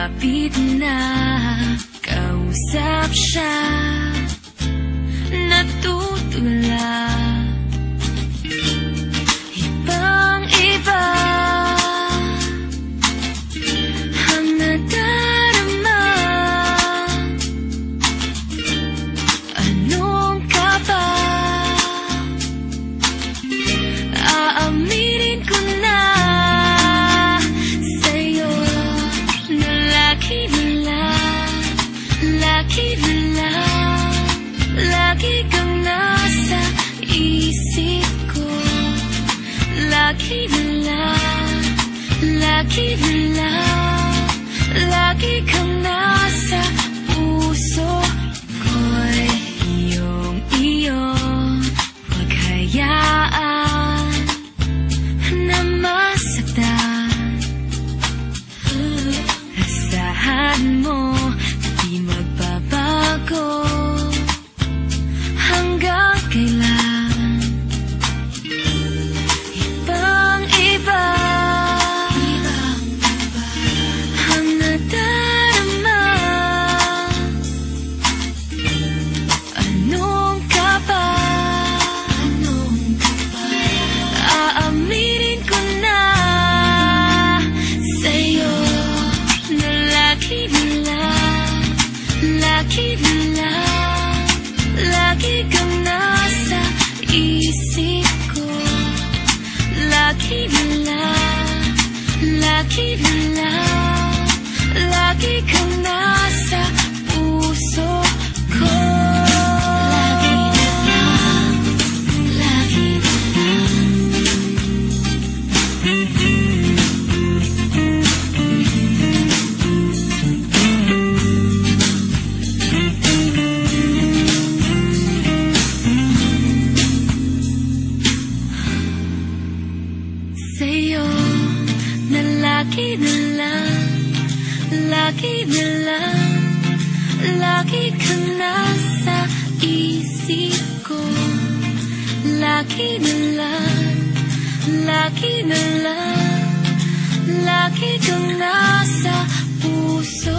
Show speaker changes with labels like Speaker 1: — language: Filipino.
Speaker 1: Kapit na, kausap siya, natutula. Ibang-iba ang nadarama. Anong ka ba? Aaminin ko na sa'yo na lagi na lang, lagi kang nasa isip ko. Lagi na lang, lagi kang nasa puso ko'y iyong huwag hayaan na masaktan. Asahan mo di magbabago hanggang kailan. Ibang-iba ang nadarama. Anong ka ba? Aaminin ko na sa'yo na lagi kang nasa isip ko. Lagi kang nasa puso ko. Sa'yo na lagi kang nasa isip ko. Lagi kang nasa puso